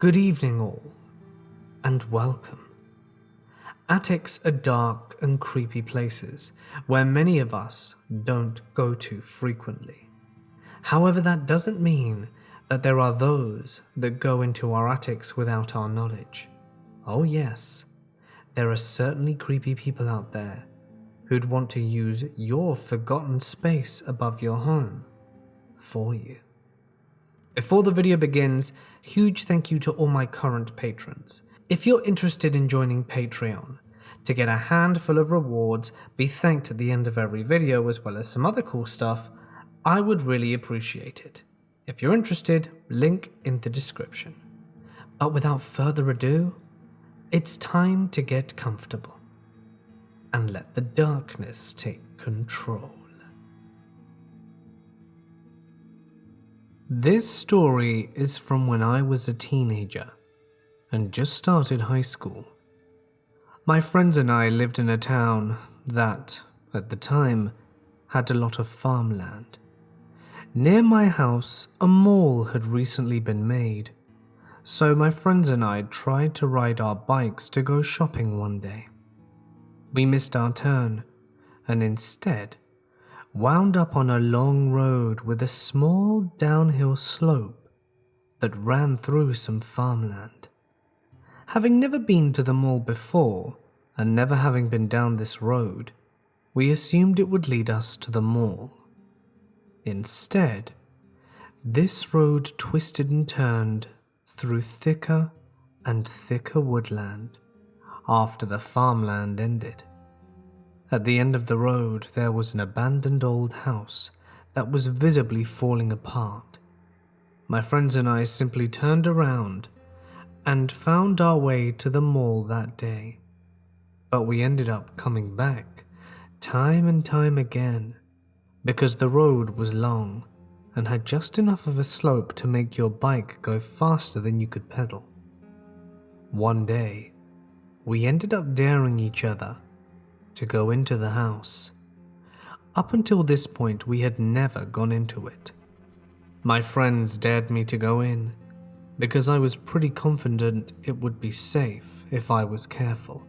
Good evening all, and welcome. Attics are dark and creepy places where many of us don't go to frequently. However, that doesn't mean that there are those that go into our attics without our knowledge. Oh yes, there are certainly creepy people out there who'd want to use your forgotten space above your home for you. Before the video begins, huge thank you to all my current patrons. If you're interested in joining Patreon to get a handful of rewards, be thanked at the end of every video as well as some other cool stuff, I would really appreciate it. If you're interested, link in the description. But without further ado, it's time to get comfortable and let the darkness take control. This story is from when I was a teenager and just started high school. My friends and I lived in a town that, at the time, had a lot of farmland. Near my house, a mall had recently been made, so my friends and I tried to ride our bikes to go shopping one day. We missed our turn and instead wound up on a long road with a small downhill slope that ran through some farmland. Having never been to the mall before, and never having been down this road, we assumed it would lead us to the mall. Instead, this road twisted and turned through thicker and thicker woodland after the farmland ended. At the end of the road, there was an abandoned old house that was visibly falling apart. My friends and I simply turned around and found our way to the mall that day. But we ended up coming back time and time again because the road was long and had just enough of a slope to make your bike go faster than you could pedal. One day, we ended up daring each other to go into the house. Up until this point, we had never gone into it. My friends dared me to go in because I was pretty confident it would be safe if I was careful.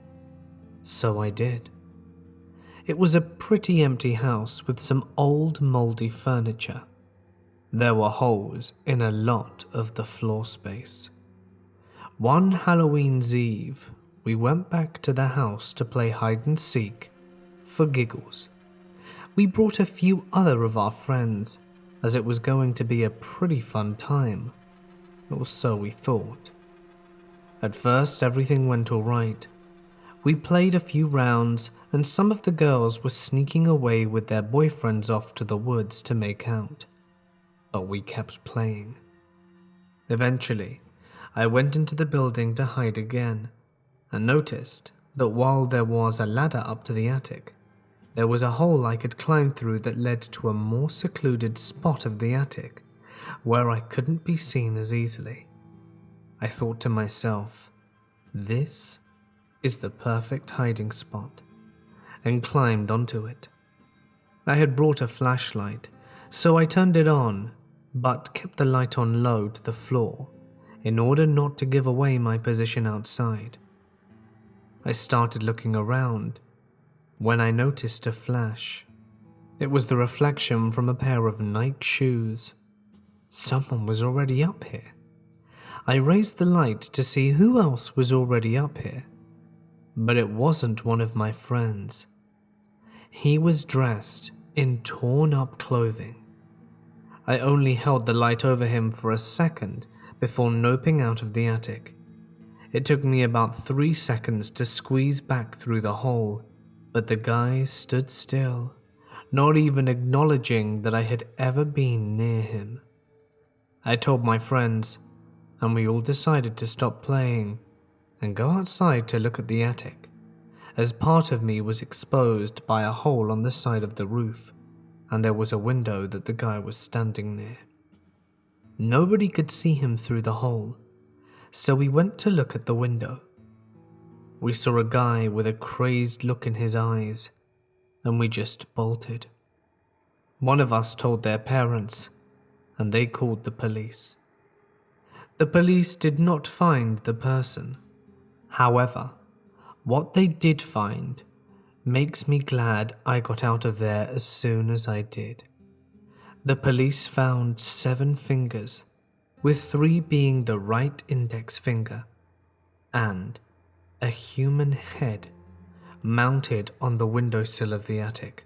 So I did. It was a pretty empty house with some old moldy furniture. There were holes in a lot of the floor space. One Halloween's Eve, we went back to the house to play hide and seek for giggles. We brought a few other of our friends, as it was going to be a pretty fun time, or so we thought. At first, everything went all right. We played a few rounds, and some of the girls were sneaking away with their boyfriends off to the woods to make out. But we kept playing. Eventually, I went into the building to hide again, and noticed that while there was a ladder up to the attic, there was a hole I could climb through that led to a more secluded spot of the attic, where I couldn't be seen as easily. I thought to myself, this is the perfect hiding spot, and climbed onto it. I had brought a flashlight, so I turned it on, but kept the light on low to the floor in order not to give away my position outside. I started looking around when I noticed a flash. It was the reflection from a pair of Nike shoes. Someone was already up here. I raised the light to see who else was already up here, but it wasn't one of my friends. He was dressed in torn up clothing. I only held the light over him for a second before noping out of the attic. It took me about 3 seconds to squeeze back through the hole, but the guy stood still, not even acknowledging that I had ever been near him. I told my friends, and we all decided to stop playing and go outside to look at the attic, as part of me was exposed by a hole on the side of the roof, and there was a window that the guy was standing near. Nobody could see him through the hole, so we went to look at the window. We saw a guy with a crazed look in his eyes, and we just bolted. One of us told their parents, and they called the police. The police did not find the person. However, what they did find makes me glad I got out of there as soon as I did. The police found 7 fingers, with 3 being the right index finger, and a human head mounted on the windowsill of the attic.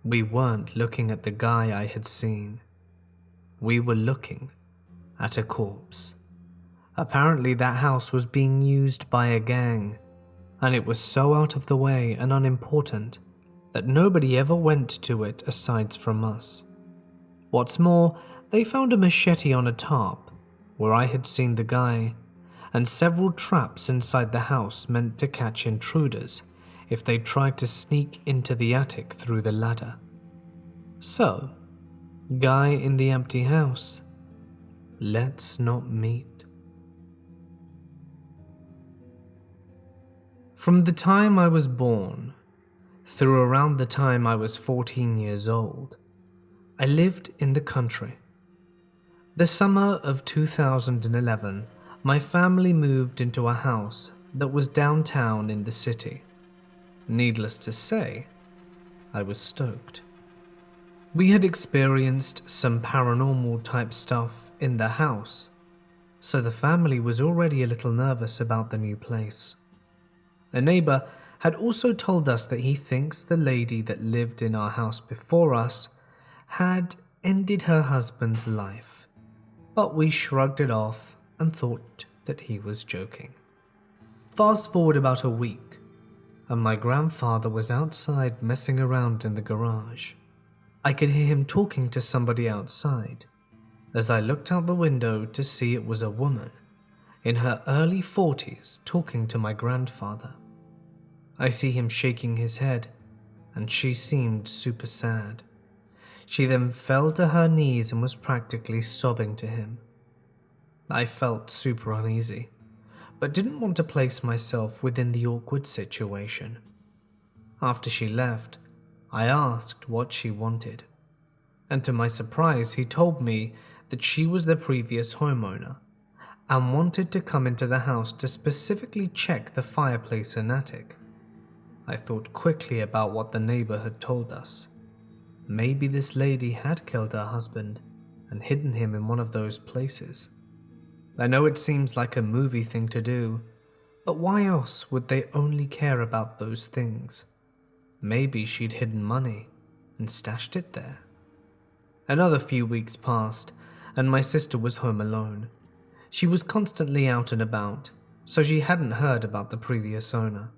We weren't looking at the guy I had seen. We were looking at a corpse. Apparently that house was being used by a gang, and it was so out of the way and unimportant that nobody ever went to it aside from us. What's more, they found a machete on a tarp where I had seen the guy, and several traps inside the house meant to catch intruders if they tried to sneak into the attic through the ladder. So, guy in the empty house, let's not meet. From the time I was born, through around the time I was 14 years old, I lived in the country. The summer of 2011, my family moved into a house that was downtown in the city. Needless to say, I was stoked. We had experienced some paranormal type stuff in the house, so the family was already a little nervous about the new place. A neighbor had also told us that he thinks the lady that lived in our house before us had ended her husband's life, but we shrugged it off and thought that he was joking. Fast forward about a week, and my grandfather was outside messing around in the garage. I could hear him talking to somebody outside, as I looked out the window to see it was a woman in her early 40s talking to my grandfather. I see him shaking his head, and she seemed super sad. She then fell to her knees and was practically sobbing to him. I felt super uneasy, but didn't want to place myself within the awkward situation. After she left, I asked what she wanted, and to my surprise he told me that she was the previous homeowner and wanted to come into the house to specifically check the fireplace and attic. I thought quickly about what the neighbor had told us. Maybe this lady had killed her husband and hidden him in one of those places. I know it seems like a movie thing to do, but why else would they only care about those things? Maybe she'd hidden money and stashed it there. Another few weeks passed, and my sister was home alone. She was constantly out and about, so she hadn't heard about the previous owner.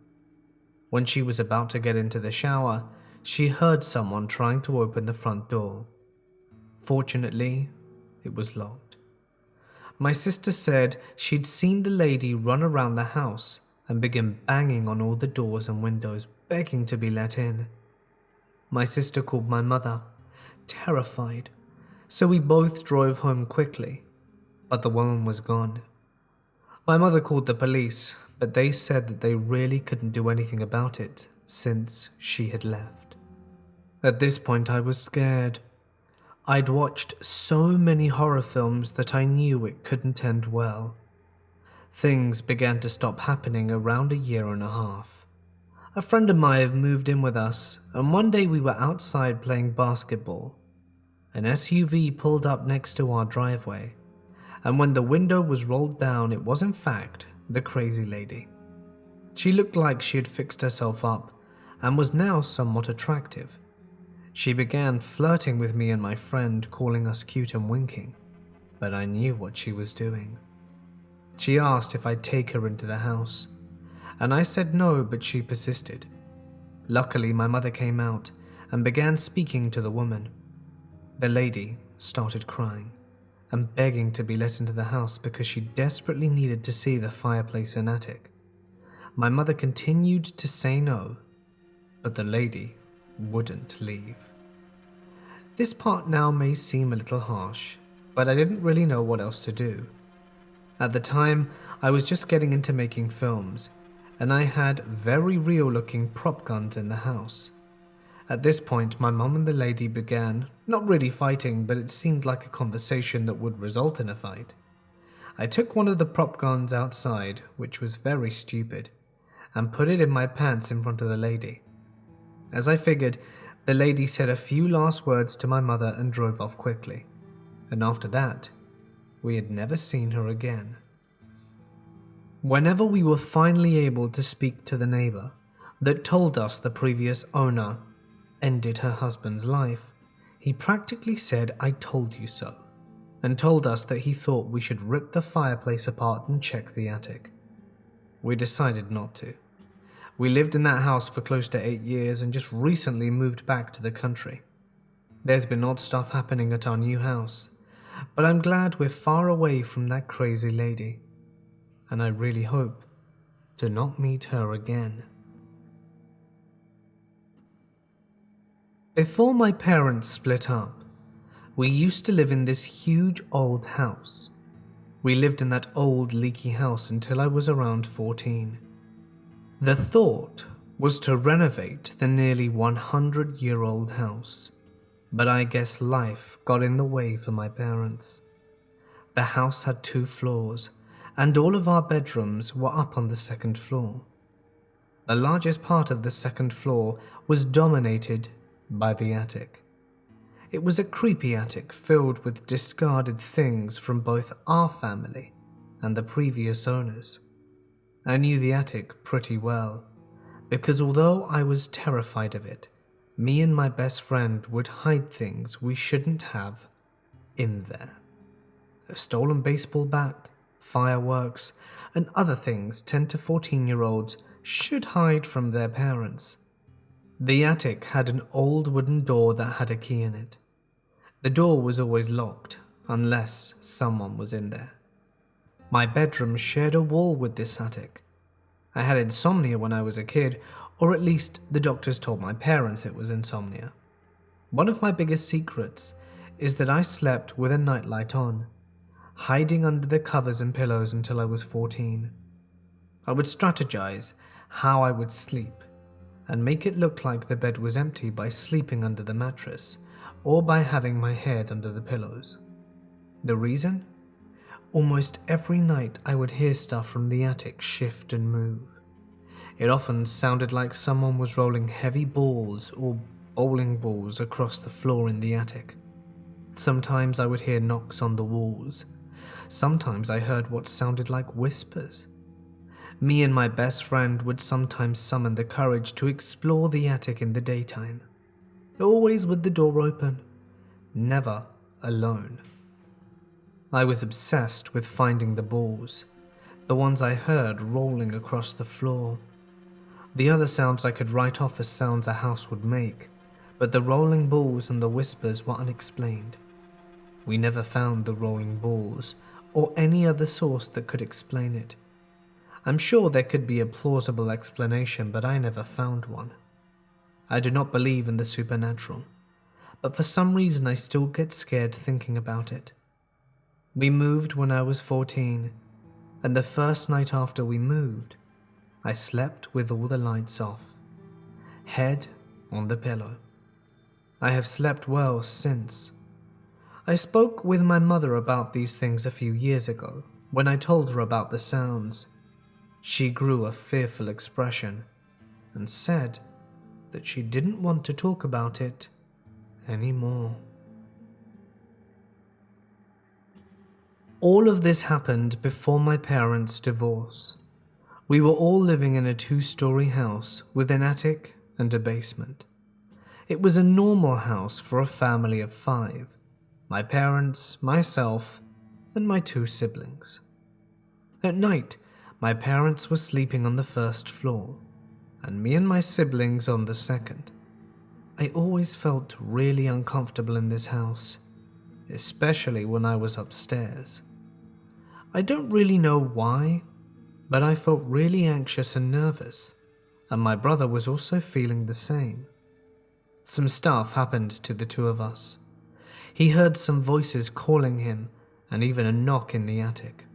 When she was about to get into the shower, she heard someone trying to open the front door. Fortunately, it was locked. My sister said she'd seen the lady run around the house and begin banging on all the doors and windows, begging to be let in. My sister called my mother, terrified, so we both drove home quickly, but the woman was gone. My mother called the police, but they said that they really couldn't do anything about it since she had left. At this point, I was scared. I'd watched so many horror films that I knew it couldn't end well. Things began to stop happening around 1.5 years. A friend of mine moved in with us, and one day we were outside playing basketball. An SUV pulled up next to our driveway, and when the window was rolled down, it was in fact the crazy lady. She looked like she had fixed herself up and was now somewhat attractive. She began flirting with me and my friend, calling us cute and winking, but I knew what she was doing. She asked if I'd take her into the house, and I said no, but she persisted. Luckily, my mother came out and began speaking to the woman. The lady started crying and begging to be let into the house because she desperately needed to see the fireplace and attic. My mother continued to say no, but the lady wouldn't leave. This part now may seem a little harsh, but I didn't really know what else to do. At the time, I was just getting into making films, and I had very real-looking prop guns in the house. At this point, my mom and the lady began, not really fighting, but it seemed like a conversation that would result in a fight. I took one of the prop guns outside, which was very stupid, and put it in my pants in front of the lady. As I figured, the lady said a few last words to my mother and drove off quickly. And after that, we had never seen her again. Whenever we were finally able to speak to the neighbor that told us the previous owner ended her husband's life, he practically said, "I told you so," and told us that he thought we should rip the fireplace apart and check the attic. We decided not to. We lived in that house for close to 8 years and just recently moved back to the country. There's been odd stuff happening at our new house, but I'm glad we're far away from that crazy lady, and I really hope to not meet her again. Before my parents split up, we used to live in this huge old house. We lived in that old leaky house until I was around 14. The thought was to renovate the nearly 100-year-old house, but I guess life got in the way for my parents. The house had 2 floors, and all of our bedrooms were up on the 2nd floor. The largest part of the 2nd floor was dominated by the attic. It was a creepy attic filled with discarded things from both our family and the previous owners. I knew the attic pretty well, because although I was terrified of it, me and my best friend would hide things we shouldn't have in there. A stolen baseball bat, fireworks, and other things 10 to 14-year-olds should hide from their parents. The attic had an old wooden door that had a key in it. The door was always locked, unless someone was in there. My bedroom shared a wall with this attic. I had insomnia when I was a kid, or at least the doctors told my parents it was insomnia. One of my biggest secrets is that I slept with a nightlight on, hiding under the covers and pillows until I was 14. I would strategize how I would sleep and make it look like the bed was empty by sleeping under the mattress or by having my head under the pillows. The reason? Almost every night I would hear stuff from the attic shift and move. It often sounded like someone was rolling heavy balls or bowling balls across the floor in the attic. Sometimes I would hear knocks on the walls. Sometimes I heard what sounded like whispers. Me and my best friend would sometimes summon the courage to explore the attic in the daytime, always with the door open, never alone. I was obsessed with finding the balls, the ones I heard rolling across the floor. The other sounds I could write off as sounds a house would make, but the rolling balls and the whispers were unexplained. We never found the rolling balls or any other source that could explain it. I'm sure there could be a plausible explanation, but I never found one. I do not believe in the supernatural, but for some reason I still get scared thinking about it. We moved when I was 14, and the first night after we moved, I slept with all the lights off, head on the pillow. I have slept well since. I spoke with my mother about these things a few years ago when I told her about the sounds. She grew a fearful expression and said that she didn't want to talk about it anymore. All of this happened before my parents' divorce. We were all living in a 2-story house with an attic and a basement. It was a normal house for a family of 5, my parents, myself, and my 2 siblings. At night, my parents were sleeping on the 1st floor, and me and my siblings on the 2nd. I always felt really uncomfortable in this house, especially when I was upstairs. I don't really know why, but I felt really anxious and nervous, and my brother was also feeling the same. Some stuff happened to the 2 of us. He heard some voices calling him and even a knock in the attic.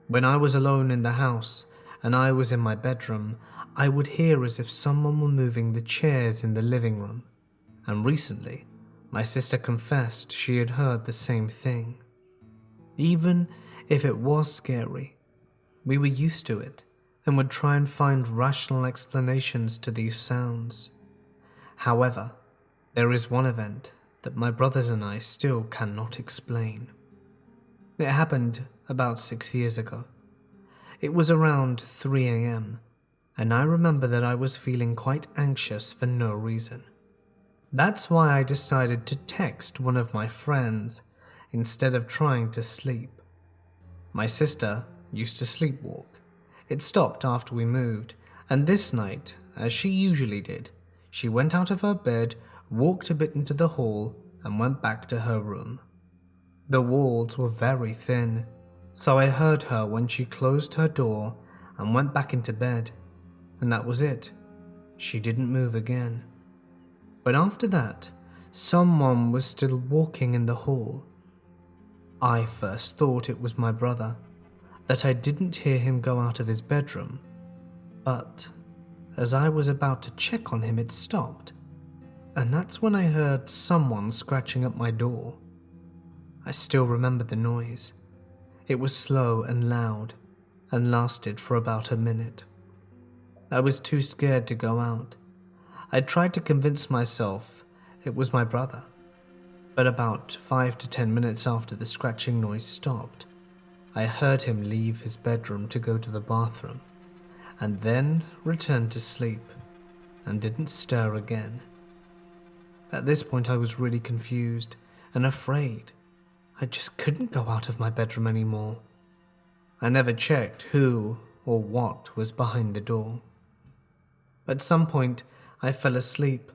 When I was alone in the house and I was in my bedroom, I would hear as if someone were moving the chairs in the living room, and recently, my sister confessed she had heard the same thing. Even If it was scary, we were used to it and would try and find rational explanations to these sounds. However, there is one event that my brothers and I still cannot explain. It happened about 6 years ago. It was around 3 a.m., and I remember that I was feeling quite anxious for no reason. That's why I decided to text one of my friends instead of trying to sleep. My sister used to sleepwalk. It stopped after we moved, and this night, as she usually did, she went out of her bed, walked a bit into the hall, and went back to her room. The walls were very thin, so I heard her when she closed her door and went back into bed, and that was it. She didn't move again. But after that, someone was still walking in the hall. I first thought it was my brother, that I didn't hear him go out of his bedroom, but as I was about to check on him, it stopped, and that's when I heard someone scratching at my door. I still remember the noise. It was slow and loud, and lasted for about a minute. I was too scared to go out. I tried to convince myself it was my brother, but about 5 to 10 minutes after the scratching noise stopped, I heard him leave his bedroom to go to the bathroom, and then return to sleep, and didn't stir again. At this point I was really confused and afraid. I just couldn't go out of my bedroom anymore. I never checked who or what was behind the door. At some point I fell asleep,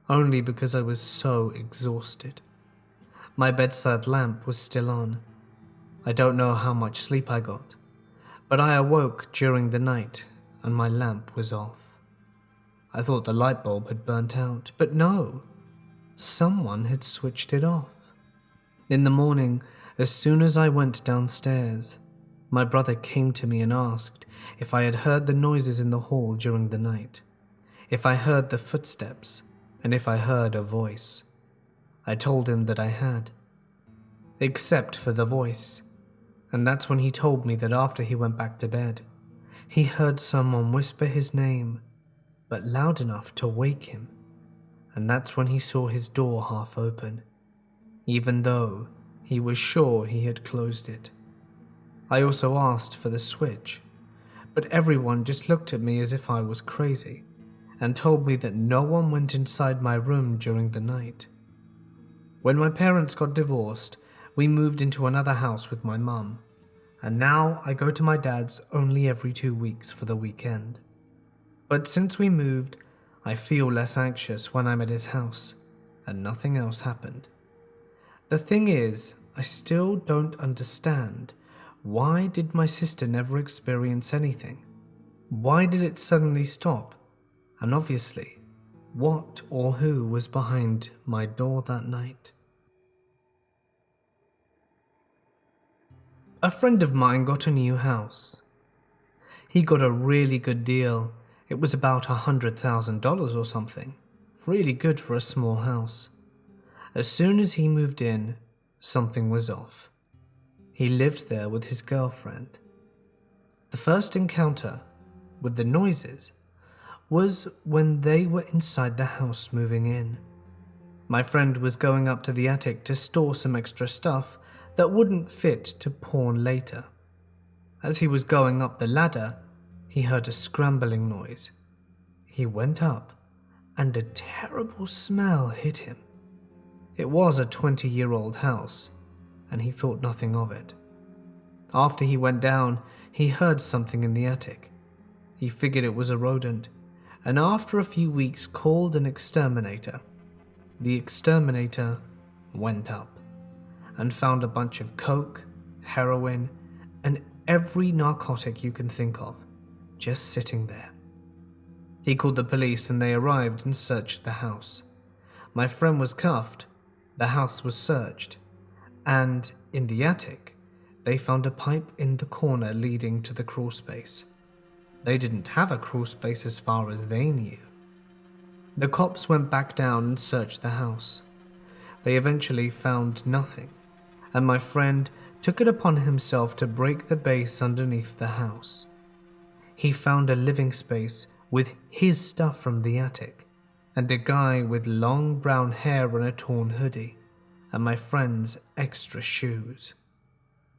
only because I was so exhausted. My bedside lamp was still on. I don't know how much sleep I got, but I awoke during the night and my lamp was off. I thought the light bulb had burnt out, but no, someone had switched it off. In the morning, as soon as I went downstairs, my brother came to me and asked if I had heard the noises in the hall during the night, if I heard the footsteps, and if I heard a voice. I told him that I had, except for the voice, and that's when he told me that after he went back to bed, he heard someone whisper his name, but loud enough to wake him, and that's when he saw his door half open, even though he was sure he had closed it. I also asked for the switch, but everyone just looked at me as if I was crazy and told me that no one went inside my room during the night. When my parents got divorced, we moved into another house with my mum, and now I go to my dad's only every 2 weeks for the weekend. But since we moved, I feel less anxious when I'm at his house, and nothing else happened. The thing is, I still don't understand. Why did my sister never experience anything? Why did it suddenly stop? And obviously, what or who was behind my door that night? A friend of mine got a new house. He got a really good deal. It was about $100,000 or something. Really good for a small house. As soon as he moved in, something was off. He lived there with his girlfriend. The first encounter with the noises was when they were inside the house moving in. My friend was going up to the attic to store some extra stuff that wouldn't fit to pawn later. As he was going up the ladder, he heard a scrambling noise. He went up, and a terrible smell hit him. It was a 20-year-old house, and he thought nothing of it. After he went down, he heard something in the attic. He figured it was a rodent, and after a few weeks called an exterminator. The exterminator went up and found a bunch of coke, heroin, and every narcotic you can think of, just sitting there. He called the police and they arrived and searched the house. My friend was cuffed, the house was searched, and in the attic, they found a pipe in the corner leading to the crawl space. They didn't have a crawl space as far as they knew. The cops went back down and searched the house. They eventually found nothing, and my friend took it upon himself to break the base underneath the house. He found a living space with his stuff from the attic, and a guy with long brown hair and a torn hoodie, and my friend's extra shoes.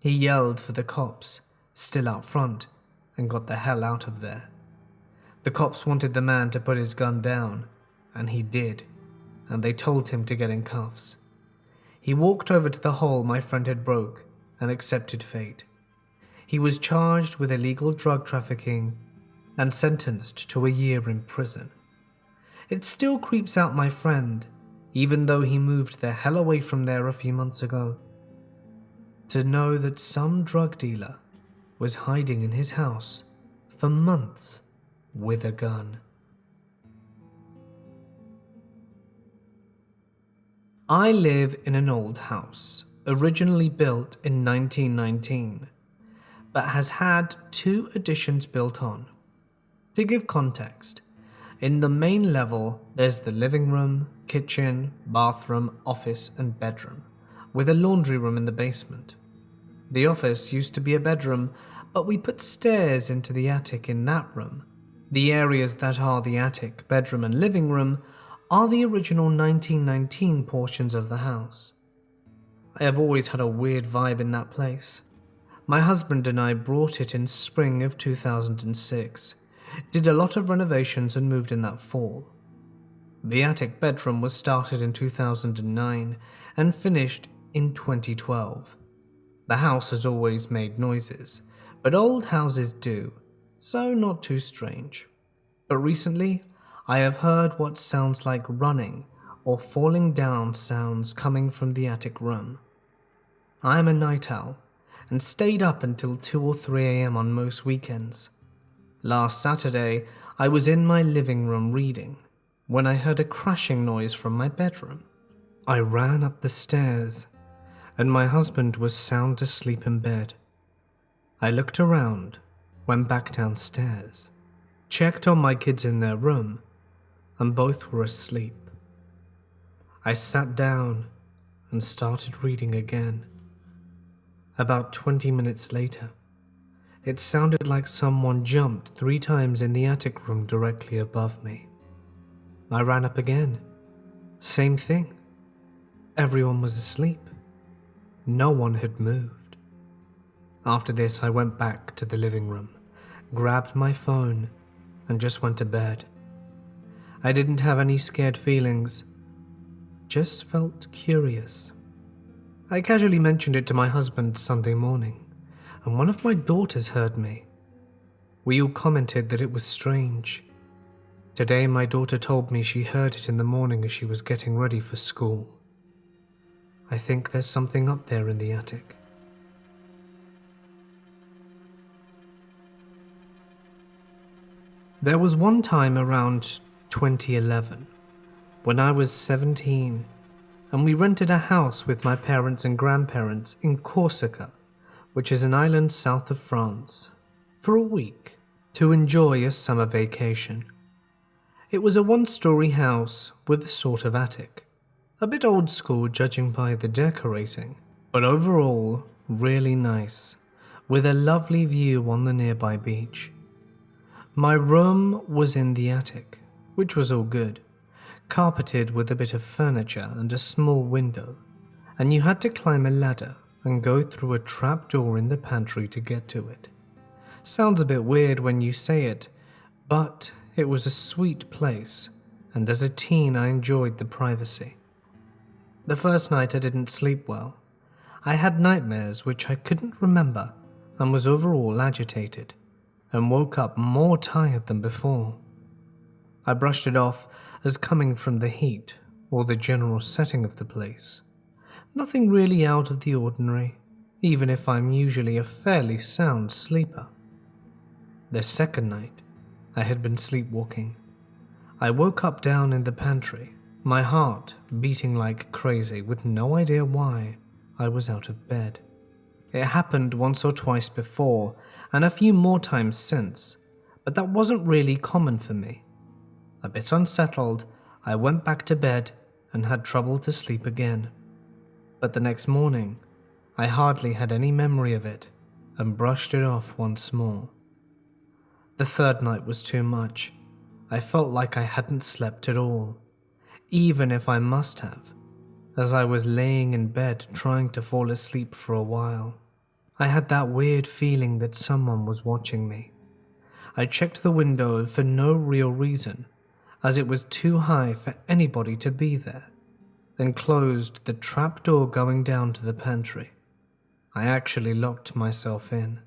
He yelled for the cops, still out front, and got the hell out of there. The cops wanted the man to put his gun down, and he did, and they told him to get in cuffs. He walked over to the hole my friend had broke and accepted fate. He was charged with illegal drug trafficking and sentenced to a year in prison. It still creeps out my friend, even though he moved the hell away from there a few months ago, to know that some drug dealer was hiding in his house for months with a gun. I live in an old house, originally built in 1919, but has had 2 additions built on. To give context, in the main level there's the living room, kitchen, bathroom, office and bedroom, with a laundry room in the basement. The office used to be a bedroom, but we put stairs into the attic in that room. The areas that are the attic, bedroom and living room are the original 1919 portions of the house. I have always had a weird vibe in that place. My husband and I bought it in spring of 2006, did a lot of renovations and moved in that fall. The attic bedroom was started in 2009 and finished in 2012. The house has always made noises, but old houses do, so not too strange. But recently, I have heard what sounds like running or falling down sounds coming from the attic room. I am a night owl and stayed up until 2 or 3 a.m. on most weekends. Last Saturday, I was in my living room reading when I heard a crashing noise from my bedroom. I ran up the stairs and my husband was sound asleep in bed. I looked around, went back downstairs, checked on my kids in their room, and both were asleep. I sat down and started reading again. About 20 minutes later, it sounded like someone jumped 3 times in the attic room directly above me. I ran up again. Same thing. Everyone was asleep. No one had moved. After this, I went back to the living room, grabbed my phone, and just went to bed. I didn't have any scared feelings, just felt curious. I casually mentioned it to my husband Sunday morning, and one of my daughters heard me. We all commented that it was strange. Today, my daughter told me she heard it in the morning as she was getting ready for school. I think there's something up there in the attic. There was one time around 2011 when I was 17 and we rented a house with my parents and grandparents in Corsica, which is an island south of France, for a week to enjoy a summer vacation. It was a 1-story house with a sort of attic, a bit old school judging by the decorating, but overall really nice, with a lovely view on the nearby beach. My room was in the attic, which was all good, carpeted with a bit of furniture and a small window, and you had to climb a ladder and go through a trap door in the pantry to get to it. Sounds a bit weird when you say it, but it was a sweet place, and as a teen I enjoyed the privacy. The first night I didn't sleep well. I had nightmares which I couldn't remember and was overall agitated, and woke up more tired than before. I brushed it off as coming from the heat or the general setting of the place. Nothing really out of the ordinary, even if I'm usually a fairly sound sleeper. The second night, I had been sleepwalking. I woke up down in the pantry, my heart beating like crazy with no idea why I was out of bed. It happened once or twice before, and a few more times since, but that wasn't really common for me. A bit unsettled, I went back to bed and had trouble to sleep again. But the next morning, I hardly had any memory of it and brushed it off once more. The third night was too much. I felt like I hadn't slept at all, even if I must have, as I was laying in bed trying to fall asleep for a while. I had that weird feeling that someone was watching me. I checked the window for no real reason, as it was too high for anybody to be there, then closed the trap door going down to the pantry. I actually locked myself in.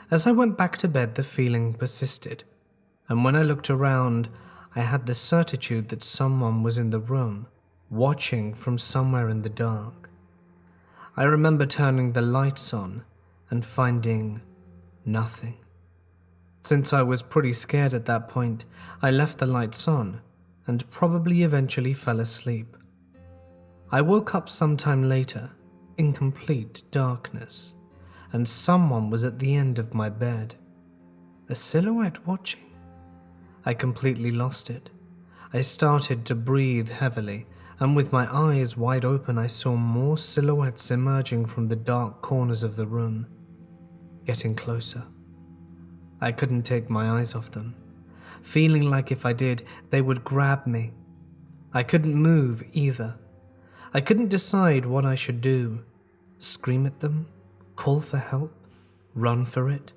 As I went back to bed, the feeling persisted, and when I looked around, I had the certitude that someone was in the room, watching from somewhere in the dark. I remember turning the lights on and finding nothing. Since I was pretty scared at that point, I left the lights on and probably eventually fell asleep. I woke up sometime later in complete darkness, and someone was at the end of my bed. A silhouette watching. I completely lost it. I started to breathe heavily, and with my eyes wide open, I saw more silhouettes emerging from the dark corners of the room, getting closer. I couldn't take my eyes off them, feeling like if I did, they would grab me. I couldn't move either. I couldn't decide what I should do. Scream at them? Call for help? Run for it?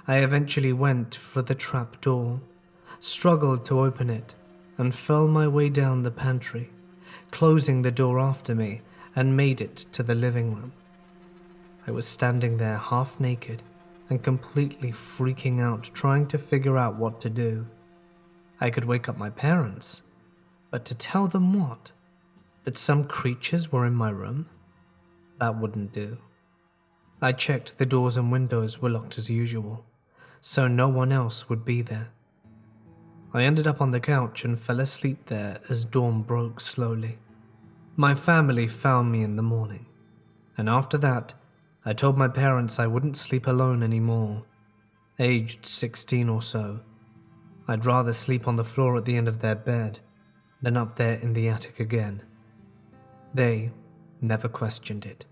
I eventually went for the trap door, struggled to open it, and fell my way down the pantry, closing the door after me, and made it to the living room. I was standing there half naked and completely freaking out, trying to figure out what to do. I could wake up my parents, but to tell them what? That some creatures were in my room? That wouldn't do. I checked the doors and windows were locked as usual, so no one else would be there. I ended up on the couch and fell asleep there as dawn broke slowly. My family found me in the morning, and after that, I told my parents I wouldn't sleep alone anymore. Aged 16 or so, I'd rather sleep on the floor at the end of their bed than up there in the attic again. They never questioned it,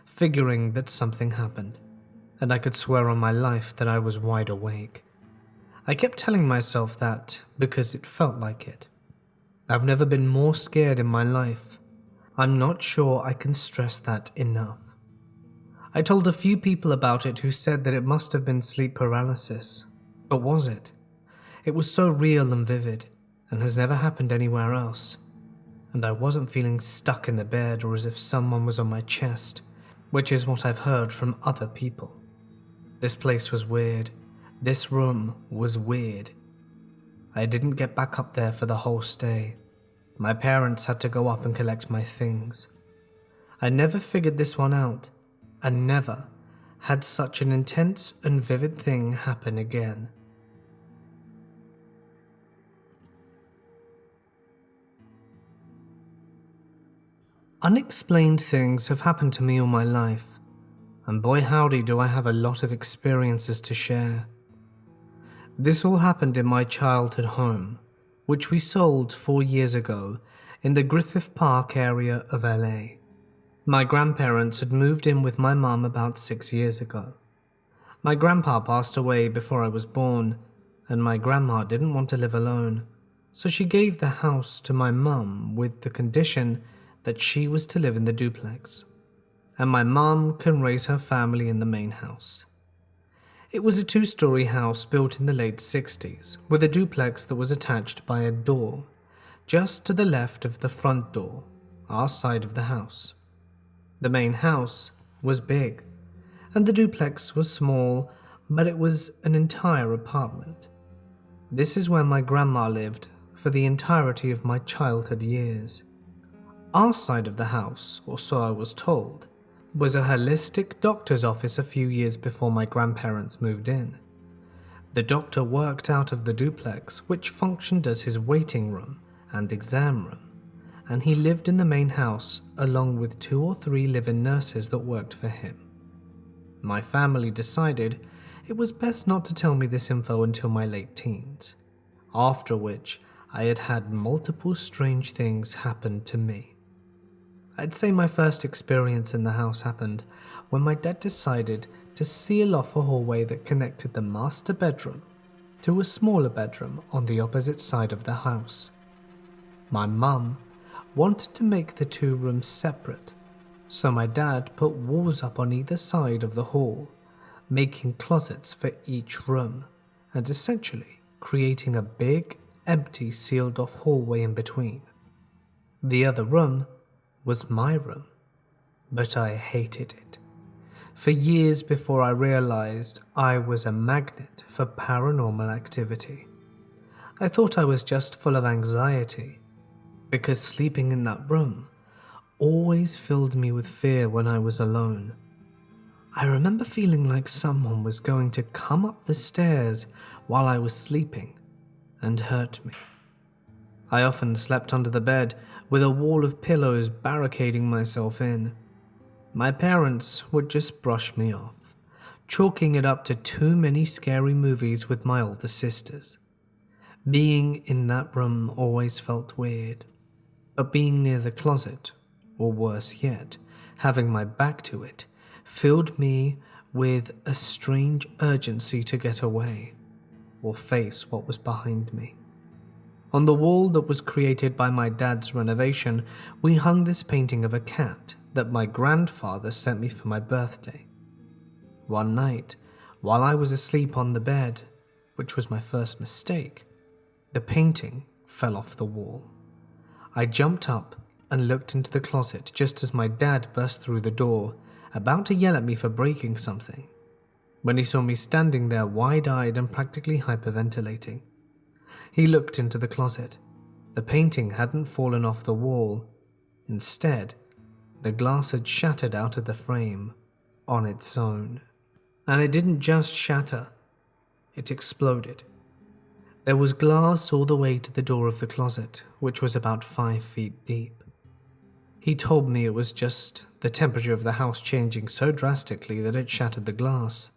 figuring that something happened, and I could swear on my life that I was wide awake. I kept telling myself that because it felt like it. I've never been more scared in my life. I'm not sure I can stress that enough. I told a few people about it who said that it must have been sleep paralysis. But was it? It was so real and vivid, and has never happened anywhere else. And I wasn't feeling stuck in the bed or as if someone was on my chest, which is what I've heard from other people. This place was weird. This room was weird. I didn't get back up there for the whole stay. My parents had to go up and collect my things. I never figured this one out, and never had such an intense and vivid thing happen again. Unexplained things have happened to me all my life, and boy howdy do I have a lot of experiences to share. This all happened in my childhood home, which we sold 4 years ago in the Griffith Park area of LA. My grandparents had moved in with my mum about 6 years ago. My grandpa passed away before I was born, and my grandma didn't want to live alone, so she gave the house to my mum with the condition that she was to live in the duplex, and my mum can raise her family in the main house. It was a 2-story house built in the late 60s, with a duplex that was attached by a door, just to the left of the front door, our side of the house. The main house was big, and the duplex was small, but it was an entire apartment. This is where my grandma lived for the entirety of my childhood years. Our side of the house, or so I was told, was a holistic doctor's office a few years before my grandparents moved in. The doctor worked out of the duplex, which functioned as his waiting room and exam room, and he lived in the main house along with 2 or 3 live-in nurses that worked for him. My family decided it was best not to tell me this info until my late teens, after which I had had multiple strange things happen to me. I'd say my first experience in the house happened when my dad decided to seal off a hallway that connected the master bedroom to a smaller bedroom on the opposite side of the house. My mum wanted to make the two rooms separate, so my dad put walls up on either side of the hall, making closets for each room, and essentially creating a big, empty, sealed-off hallway in between. The other room was my room, but I hated it. For years before I realized I was a magnet for paranormal activity, I thought I was just full of anxiety, because sleeping in that room always filled me with fear when I was alone. I remember feeling like someone was going to come up the stairs while I was sleeping and hurt me. I often slept under the bed with a wall of pillows barricading myself in. My parents would just brush me off, chalking it up to too many scary movies with my older sisters. Being in that room always felt weird, but being near the closet, or worse yet, having my back to it, filled me with a strange urgency to get away, or face what was behind me. On the wall that was created by my dad's renovation, we hung this painting of a cat that my grandfather sent me for my birthday. One night, while I was asleep on the bed, which was my first mistake, the painting fell off the wall. I jumped up and looked into the closet just as my dad burst through the door, about to yell at me for breaking something, when he saw me standing there wide-eyed and practically hyperventilating. He looked into the closet. The painting hadn't fallen off the wall. Instead, the glass had shattered out of the frame on its own. And it didn't just shatter, it exploded. There was glass all the way to the door of the closet, which was about 5 feet deep. He told me it was just the temperature of the house changing so drastically that it shattered the glass.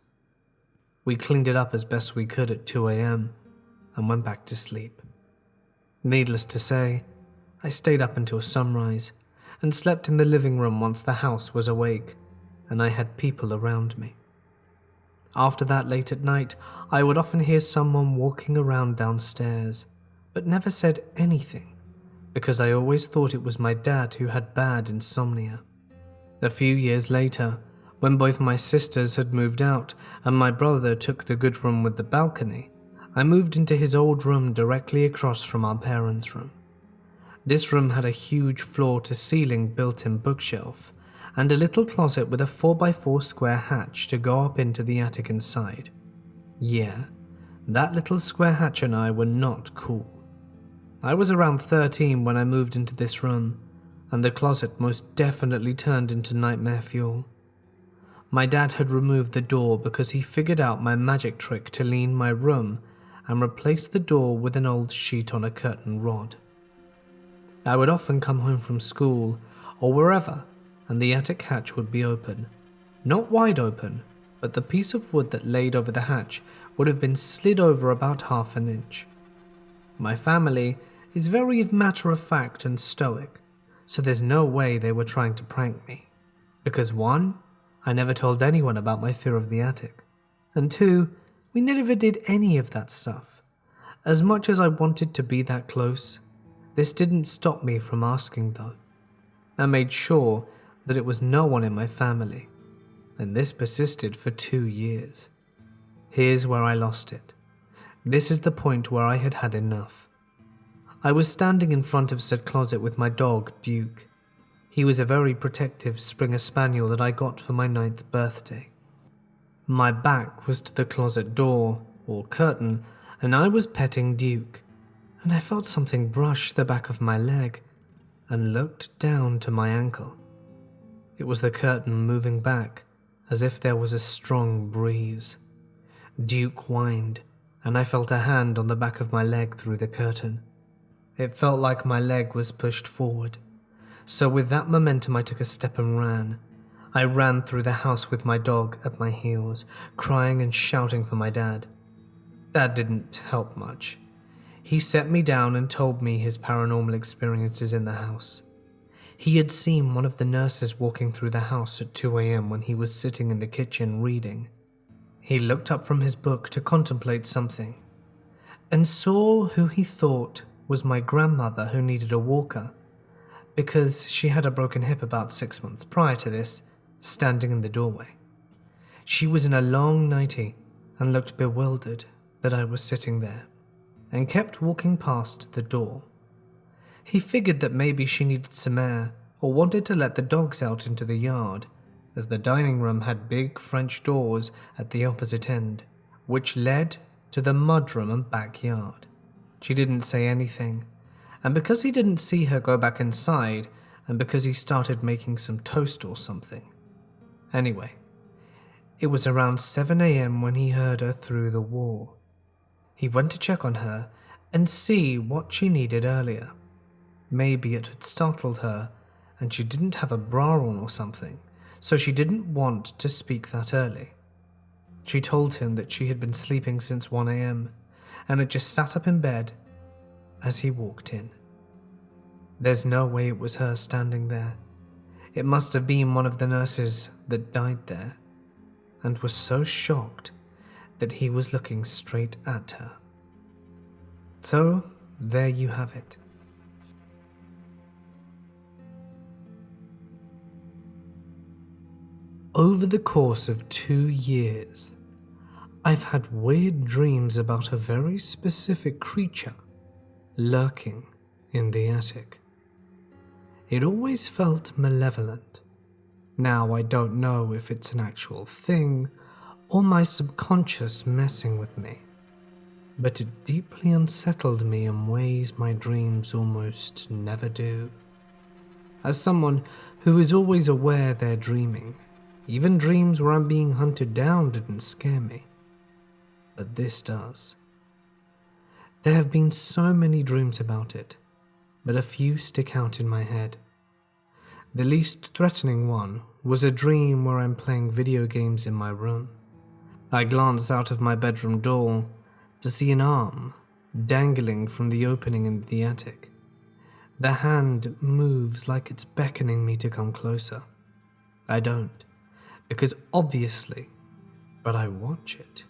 We cleaned it up as best we could at 2 a.m. and went back to sleep. Needless to say, I stayed up until sunrise and slept in the living room once the house was awake and I had people around me. After that, late at night, I would often hear someone walking around downstairs, but never said anything because I always thought it was my dad who had bad insomnia. A few years later, when both my sisters had moved out and my brother took the good room with the balcony, I moved into his old room directly across from our parents' room. This room had a huge floor-to-ceiling built-in bookshelf and a little closet with a 4x4 square hatch to go up into the attic inside. Yeah, that little square hatch and I were not cool. I was around 13 when I moved into this room, and the closet most definitely turned into nightmare fuel. My dad had removed the door because he figured out my magic trick to lean my room and replaced the door with an old sheet on a curtain rod. I would often come home from school or wherever, and the attic hatch would be open. Not wide open, but the piece of wood that laid over the hatch would have been slid over about half an inch. My family is very matter-of-fact and stoic, so there's no way they were trying to prank me. Because 1, I never told anyone about my fear of the attic, and 2, we never did any of that stuff. As much as I wanted to be that close, this didn't stop me from asking though. I made sure that it was no one in my family, and this persisted for 2 years. Here's where I lost it. This is the point where I had had enough. I was standing in front of said closet with my dog, Duke. He was a very protective Springer Spaniel that I got for my 9th birthday. My back was to the closet door, or curtain, and I was petting Duke, and I felt something brush the back of my leg and looked down to my ankle. It was the curtain moving back as if there was a strong breeze. Duke whined, and I felt a hand on the back of my leg through the curtain. It felt like my leg was pushed forward. So with that momentum I took a step and ran. I ran through the house with my dog at my heels, crying and shouting for my dad. That didn't help much. He set me down and told me his paranormal experiences in the house. He had seen one of the nurses walking through the house at 2 a.m. when he was sitting in the kitchen reading. He looked up from his book to contemplate something and saw who he thought was my grandmother, who needed a walker because she had a broken hip about 6 months prior to this, standing in the doorway. She was in a long nightie and looked bewildered that I was sitting there and kept walking past the door. He figured that maybe she needed some air or wanted to let the dogs out into the yard, as the dining room had big French doors at the opposite end, which led to the mudroom and backyard. She didn't say anything, and because he didn't see her go back inside, and because he started making some toast or something. Anyway, it was around 7 a.m. when he heard her through the wall. He went to check on her and see what she needed earlier. Maybe it had startled her and she didn't have a bra on or something, so she didn't want to speak that early. She told him that she had been sleeping since 1 a.m. and had just sat up in bed as he walked in. There's no way it was her standing there. It must have been one of the nurses that died there, and was so shocked that he was looking straight at her. So, there you have it. Over the course of 2 years, I've had weird dreams about a very specific creature lurking in the attic. It always felt malevolent. Now I don't know if it's an actual thing or my subconscious messing with me, but it deeply unsettled me in ways my dreams almost never do. As someone who is always aware they're dreaming, even dreams where I'm being hunted down didn't scare me, but this does. There have been so many dreams about it, but a few stick out in my head. The least threatening one was a dream where I'm playing video games in my room. I glance out of my bedroom door to see an arm dangling from the opening in the attic. The hand moves like it's beckoning me to come closer. I don't, because obviously, but I watch it.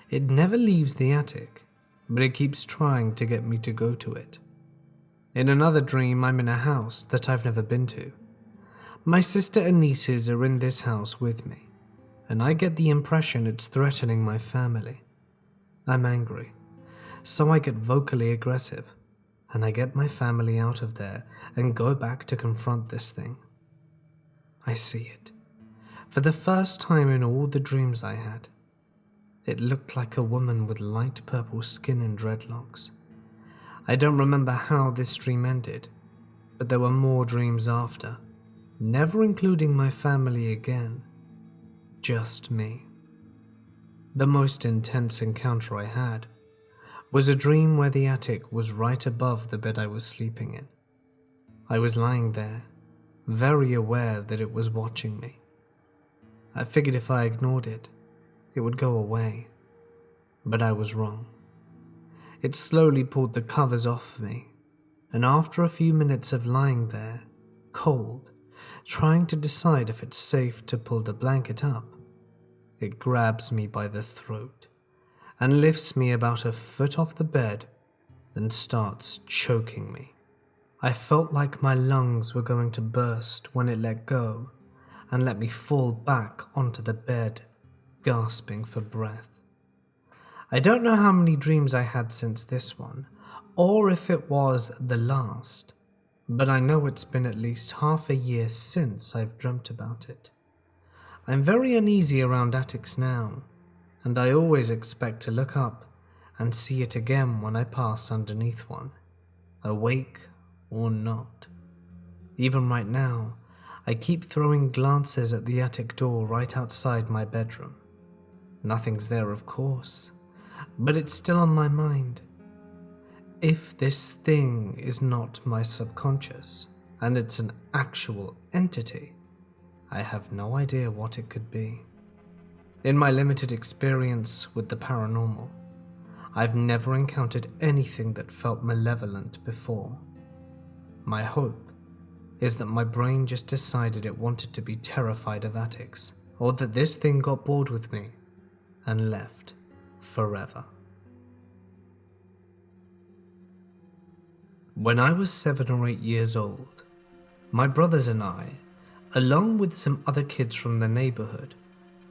It never leaves the attic, but it keeps trying to get me to go to it. In another dream, I'm in a house that I've never been to. My sister and nieces are in this house with me, and I get the impression it's threatening my family. I'm angry, so I get vocally aggressive, and I get my family out of there and go back to confront this thing. I see it. For the first time in all the dreams I had, it looked like a woman with light purple skin and dreadlocks. I don't remember how this dream ended, but there were more dreams after, never including my family again, just me. The most intense encounter I had was a dream where the attic was right above the bed I was sleeping in. I was lying there, very aware that it was watching me. I figured if I ignored it, it would go away, but I was wrong. It slowly pulled the covers off me, and after a few minutes of lying there, cold, trying to decide if it's safe to pull the blanket up, it grabs me by the throat and lifts me about a foot off the bed, then starts choking me. I felt like my lungs were going to burst when it let go and let me fall back onto the bed, gasping for breath. I don't know how many dreams I had since this one, or if it was the last, but I know it's been at least half a year since I've dreamt about it. I'm very uneasy around attics now, and I always expect to look up and see it again when I pass underneath one, awake or not. Even right now, I keep throwing glances at the attic door right outside my bedroom. Nothing's there, of course, but it's still on my mind. If this thing is not my subconscious, and it's an actual entity, I have no idea what it could be. In my limited experience with the paranormal, I've never encountered anything that felt malevolent before. My hope is that my brain just decided it wanted to be terrified of attics, or that this thing got bored with me and left forever. When I was 7 or 8 years old, my brothers and I, along with some other kids from the neighborhood,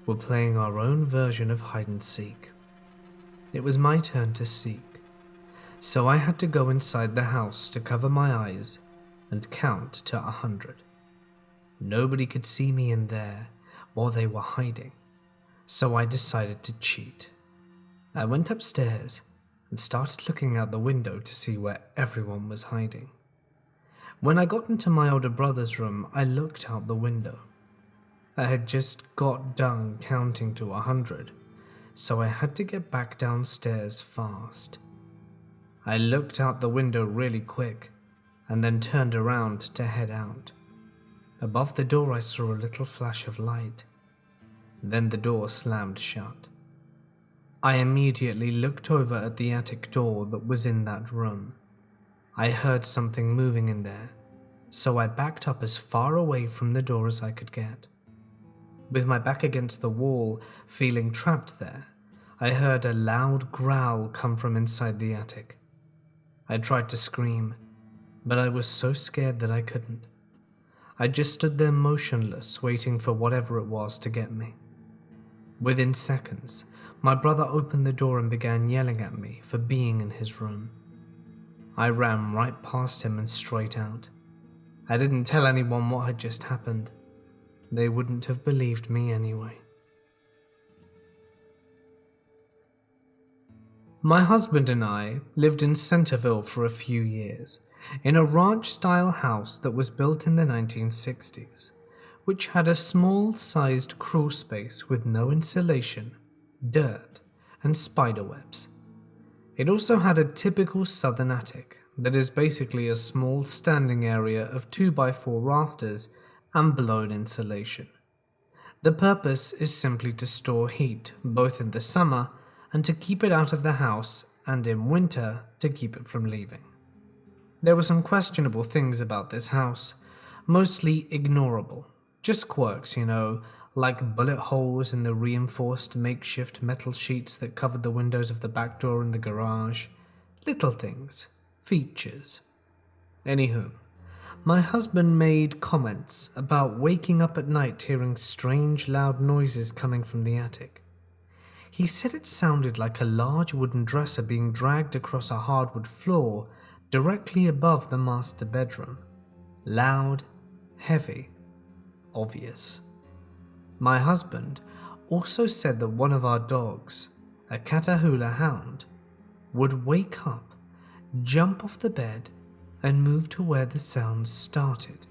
were playing our own version of hide and seek. It was my turn to seek, so I had to go inside the house to cover my eyes and count to 100. Nobody could see me in there while they were hiding, so I decided to cheat. I went upstairs and started looking out the window to see where everyone was hiding. When I got into my older brother's room, I looked out the window. I had just got done counting to 100, so I had to get back downstairs fast. I looked out the window really quick and then turned around to head out. Above the door I saw a little flash of light. Then the door slammed shut. I immediately looked over at the attic door that was in that room. I heard something moving in there, so I backed up as far away from the door as I could get. With my back against the wall, feeling trapped there, I heard a loud growl come from inside the attic. I tried to scream, but I was so scared that I couldn't. I just stood there motionless, waiting for whatever it was to get me. Within seconds, my brother opened the door and began yelling at me for being in his room. I ran right past him and straight out. I didn't tell anyone what had just happened. They wouldn't have believed me anyway. My husband and I lived in Centerville for a few years, in a ranch-style house that was built in the 1960s, which had a small-sized crawl space with no insulation, dirt, and spider webs. It also had a typical southern attic that is basically a small standing area of 2x4 rafters and blown insulation. The purpose is simply to store heat, both in the summer and to keep it out of the house, and in winter to keep it from leaving. There were some questionable things about this house, mostly ignorable. Just quirks, like bullet holes in the reinforced makeshift metal sheets that covered the windows of the back door in the garage. Little things. Features. Anywho, my husband made comments about waking up at night hearing strange loud noises coming from the attic. He said it sounded like a large wooden dresser being dragged across a hardwood floor directly above the master bedroom. Loud, heavy, obvious. My husband also said that one of our dogs, a Catahoula hound, would wake up, jump off the bed, and move to where the sounds started.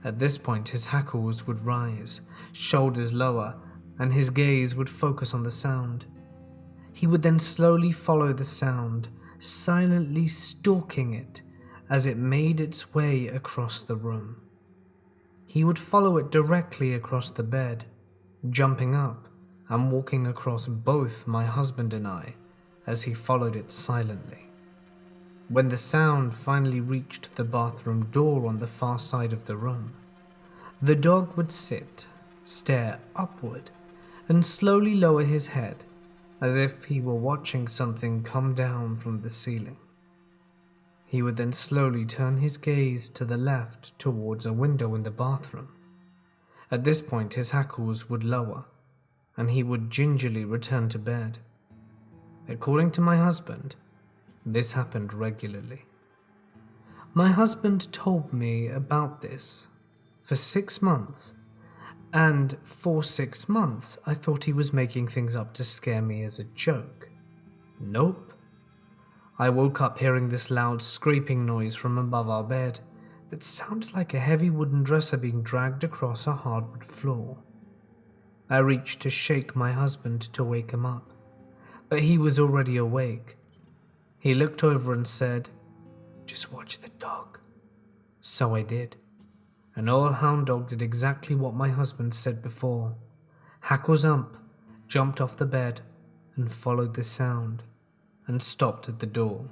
At this point, his hackles would rise, shoulders lower, and his gaze would focus on the sound. He would then slowly follow the sound, silently stalking it as it made its way across the room. He would follow it directly across the bed, jumping up and walking across both my husband and I as he followed it silently. When the sound finally reached the bathroom door on the far side of the room, the dog would sit, stare upward, and slowly lower his head as if he were watching something come down from the ceiling. He would then slowly turn his gaze to the left towards a window in the bathroom. At this point, his hackles would lower, and he would gingerly return to bed. According to my husband, this happened regularly. My husband told me about this for 6 months, and for 6 months I thought he was making things up to scare me as a joke. Nope. I woke up hearing this loud scraping noise from above our bed that sounded like a heavy wooden dresser being dragged across a hardwood floor. I reached to shake my husband to wake him up, but he was already awake. He looked over and said, "Just watch the dog." So I did. An old hound dog did exactly what my husband said before. Hackles up, jumped off the bed, and followed the sound, and stopped at the door.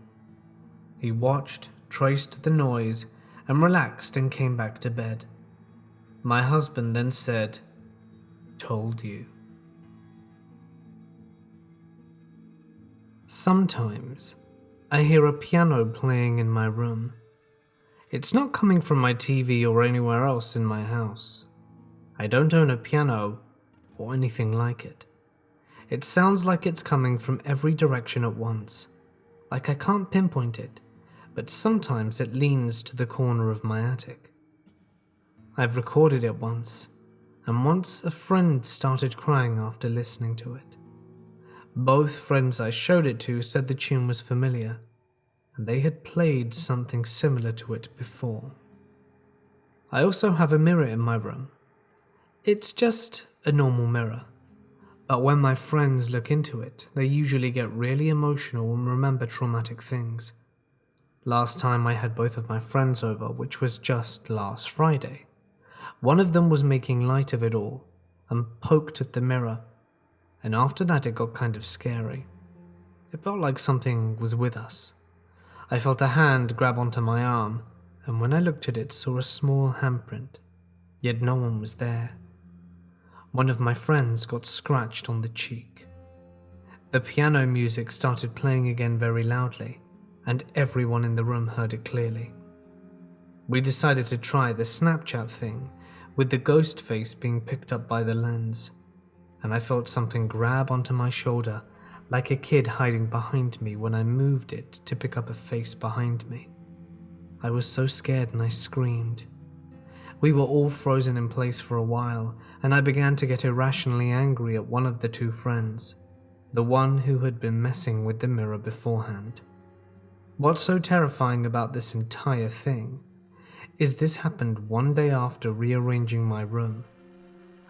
He watched, traced the noise, and relaxed and came back to bed. My husband then said, "Told you." Sometimes I hear a piano playing in my room. It's not coming from my TV or anywhere else in my house. I don't own a piano or anything like it. It sounds like it's coming from every direction at once. Like I can't pinpoint it, but sometimes it leans to the corner of my attic. I've recorded it once, and once a friend started crying after listening to it. Both friends I showed it to said the tune was familiar, and they had played something similar to it before. I also have a mirror in my room. It's just a normal mirror, but when my friends look into it, they usually get really emotional and remember traumatic things. Last time I had both of my friends over, which was just last Friday. One of them was making light of it all and poked at the mirror, and after that it got kind of scary. It felt like something was with us. I felt a hand grab onto my arm, and when I looked at it, saw a small handprint, yet no one was there. One of my friends got scratched on the cheek. The piano music started playing again very loudly, and everyone in the room heard it clearly. We decided to try the Snapchat thing, with the ghost face being picked up by the lens, and I felt something grab onto my shoulder, like a kid hiding behind me when I moved it to pick up a face behind me. I was so scared and I screamed. We were all frozen in place for a while, and I began to get irrationally angry at one of the two friends, the one who had been messing with the mirror beforehand. What's so terrifying about this entire thing is this happened one day after rearranging my room,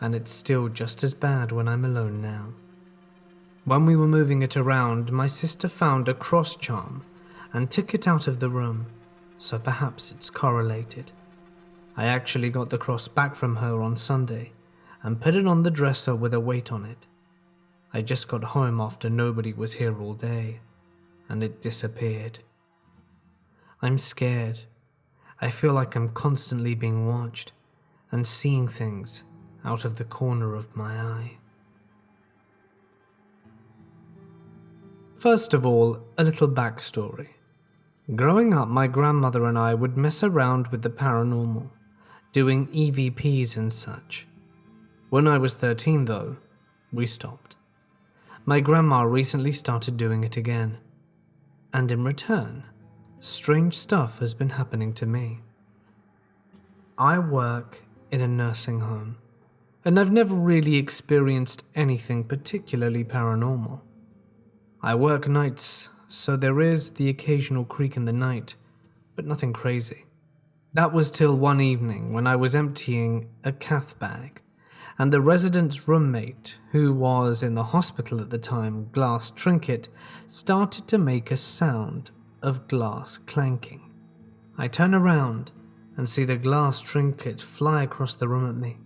and it's still just as bad when I'm alone now. When we were moving it around, my sister found a cross charm and took it out of the room, so perhaps it's correlated. I actually got the cross back from her on Sunday and put it on the dresser with a weight on it. I just got home after nobody was here all day, and it disappeared. I'm scared. I feel like I'm constantly being watched and seeing things out of the corner of my eye. First of all, a little backstory. Growing up, my grandmother and I would mess around with the paranormal, doing EVPs and such. When I was 13 though, we stopped. My grandma recently started doing it again, and in return, strange stuff has been happening to me. I work in a nursing home, and I've never really experienced anything particularly paranormal. I work nights, so there is the occasional creak in the night, but nothing crazy. That was till one evening when I was emptying a cath bag, and the resident's roommate, who was in the hospital at the time, glass trinket, started to make a sound of glass clanking. I turn around and see the glass trinket fly across the room at me.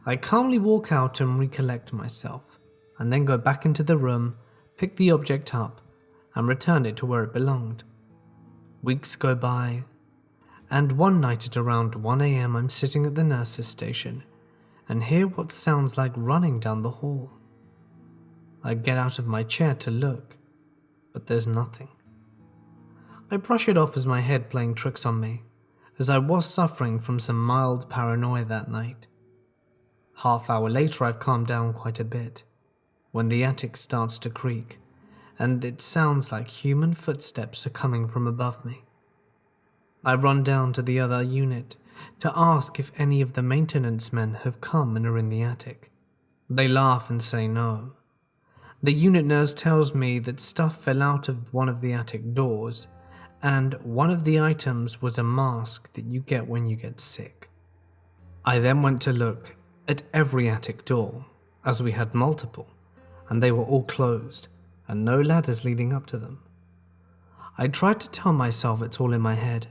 I calmly walk out and recollect myself, and then go back into the room, pick the object up, and return it to where it belonged. Weeks go by, and one night at around 1 a.m. I'm sitting at the nurse's station and hear what sounds like running down the hall. I get out of my chair to look, but there's nothing. I brush it off as my head playing tricks on me, as I was suffering from some mild paranoia that night. Half-hour later, I've calmed down quite a bit, when the attic starts to creak, and it sounds like human footsteps are coming from above me. I run down to the other unit to ask if any of the maintenance men have come and are in the attic. They laugh and say no. The unit nurse tells me that stuff fell out of one of the attic doors, and one of the items was a mask that you get when you get sick. I then went to look at every attic door, as we had multiple, and they were all closed, and no ladders leading up to them. I tried to tell myself it's all in my head,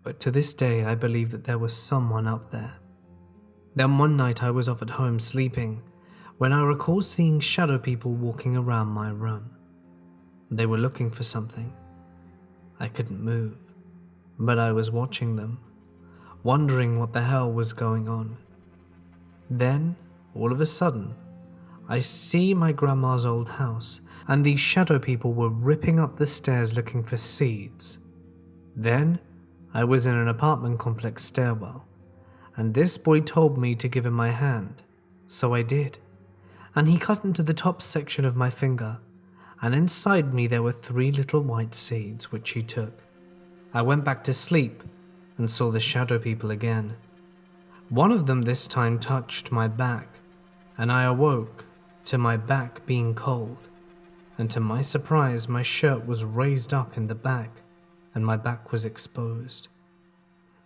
but to this day I believe that there was someone up there. Then one night I was off at home sleeping, when I recall seeing shadow people walking around my room. They were looking for something. I couldn't move. but I was watching them, wondering what the hell was going on. Then, all of a sudden, I see my grandma's old house, and these shadow people were ripping up the stairs looking for seeds. Then, I was in an apartment complex stairwell, and this boy told me to give him my hand, so I did. And he cut into the top section of my finger, and inside me there were 3 little white seeds, which he took. I went back to sleep and saw the shadow people again. One of them this time touched my back, and I awoke to my back being cold, and to my surprise my shirt was raised up in the back and my back was exposed.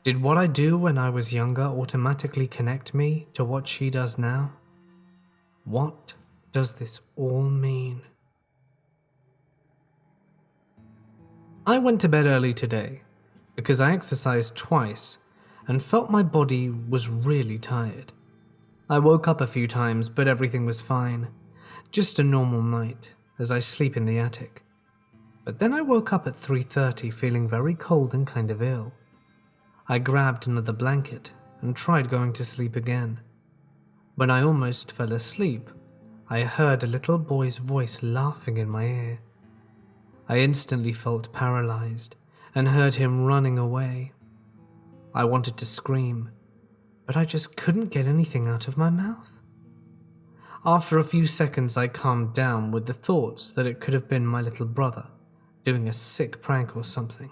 Did what I do when I was younger automatically connect me to what she does now? What does this all mean? I went to bed early today because I exercised twice and felt my body was really tired. I woke up a few times, but everything was fine. Just a normal night, as I sleep in the attic. But then I woke up at 3:30 feeling very cold and kind of ill. I grabbed another blanket and tried going to sleep again. When I almost fell asleep, I heard a little boy's voice laughing in my ear. I instantly felt paralyzed and heard him running away. I wanted to scream, but I just couldn't get anything out of my mouth. After a few seconds, I calmed down with the thoughts that it could have been my little brother doing a sick prank or something,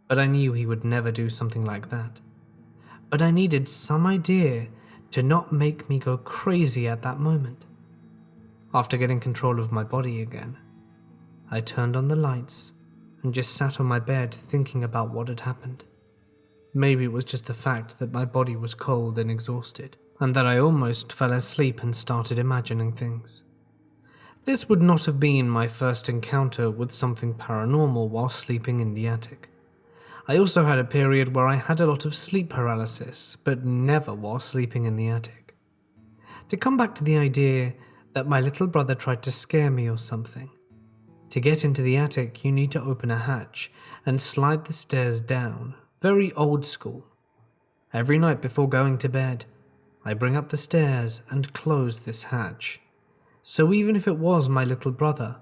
but I knew he would never do something like that. But I needed some idea to not make me go crazy at that moment. After getting control of my body again, I turned on the lights and just sat on my bed thinking about what had happened. Maybe it was just the fact that my body was cold and exhausted, and that I almost fell asleep and started imagining things. This would not have been my first encounter with something paranormal while sleeping in the attic. I also had a period where I had a lot of sleep paralysis, but never while sleeping in the attic. To come back to the idea that my little brother tried to scare me or something. To get into the attic, you need to open a hatch and slide the stairs down, very old school. Every night before going to bed, I bring up the stairs and close this hatch. So even if it was my little brother,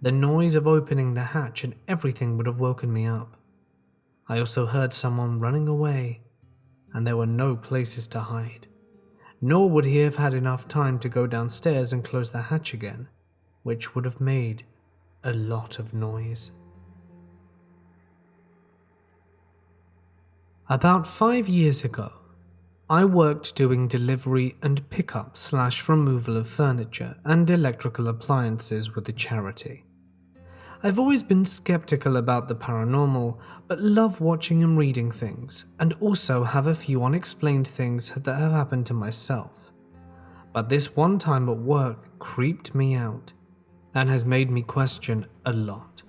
the noise of opening the hatch and everything would have woken me up. I also heard someone running away, and there were no places to hide. Nor would he have had enough time to go downstairs and close the hatch again, which would have made a lot of noise. About 5 years ago, I worked doing delivery and pickup/removal of furniture and electrical appliances with a charity. I've always been skeptical about the paranormal, but love watching and reading things, and also have a few unexplained things that have happened to myself. But this one time at work creeped me out, and has made me question a lot.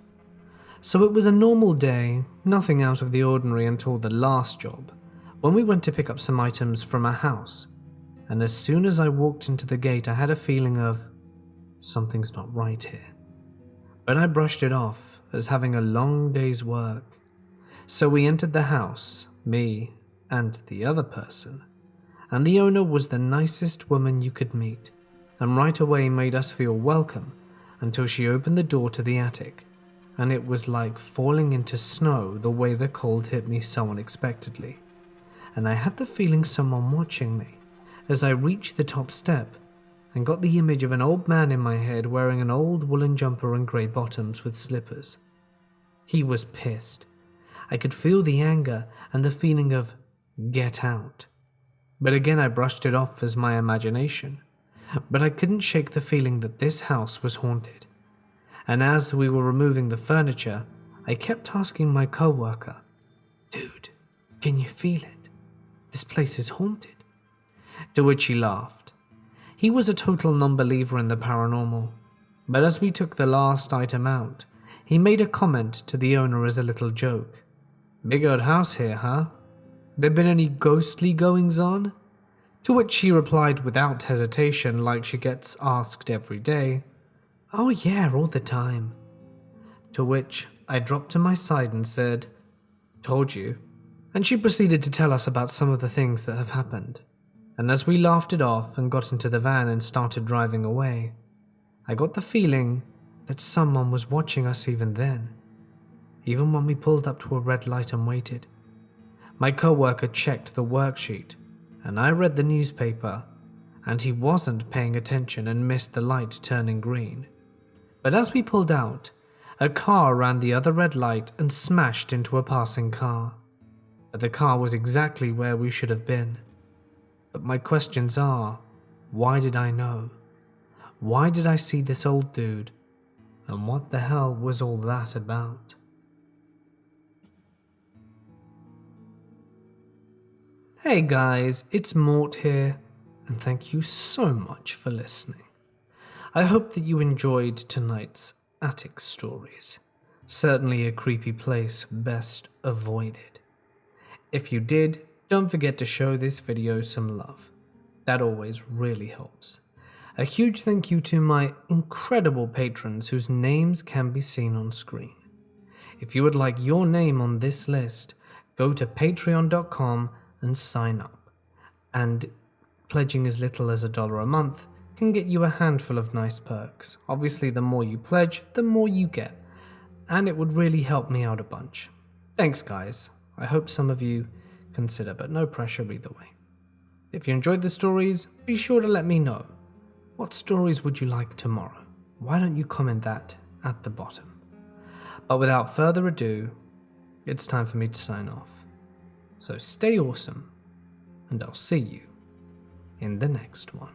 So it was a normal day, nothing out of the ordinary until the last job, when we went to pick up some items from a house, and as soon as I walked into the gate I had a feeling of, something's not right here. But I brushed it off as having a long day's work. So we entered the house, me and the other person, and the owner was the nicest woman you could meet, and right away made us feel welcome until she opened the door to the attic, and it was like falling into snow the way the cold hit me so unexpectedly. And I had the feeling someone watching me as I reached the top step and got the image of an old man in my head wearing an old woolen jumper and grey bottoms with slippers. He was pissed. I could feel the anger and the feeling of get out. But again I brushed it off as my imagination. But I couldn't shake the feeling that this house was haunted. And as we were removing the furniture, I kept asking my co-worker, "Dude, can you feel it? This place is haunted." To which he laughed. He was a total non-believer in the paranormal, but as we took the last item out, he made a comment to the owner as a little joke. "Big old house here, huh? There been any ghostly goings-on?" To which she replied without hesitation, like she gets asked every day, "Oh yeah, all the time." To which I dropped to my side and said, Told you. And she proceeded to tell us about some of the things that have happened. And as we laughed it off and got into the van and started driving away, I got the feeling that someone was watching us even then, even when we pulled up to a red light and waited. My co-worker checked the worksheet, and I read the newspaper, and he wasn't paying attention and missed the light turning green. But as we pulled out, a car ran the other red light and smashed into a passing car. But the car was exactly where we should have been. But my questions are, why did I know? Why did I see this old dude? And what the hell was all that about? Hey guys, it's Mort here, and thank you so much for listening. I hope that you enjoyed tonight's attic stories. Certainly a creepy place best avoided. If you did, don't forget to show this video some love. That always really helps. A huge thank you to my incredible patrons whose names can be seen on screen. If you would like your name on this list, go to patreon.com and sign up. And pledging as little as $1 a month can get you a handful of nice perks. Obviously, the more you pledge, the more you get. And it would really help me out a bunch. Thanks, guys. I hope some of you consider, but no pressure either way. If you enjoyed the stories, be sure to let me know. What stories would you like tomorrow? Why don't you comment that at the bottom? But without further ado, it's time for me to sign off. So stay awesome, and I'll see you in the next one.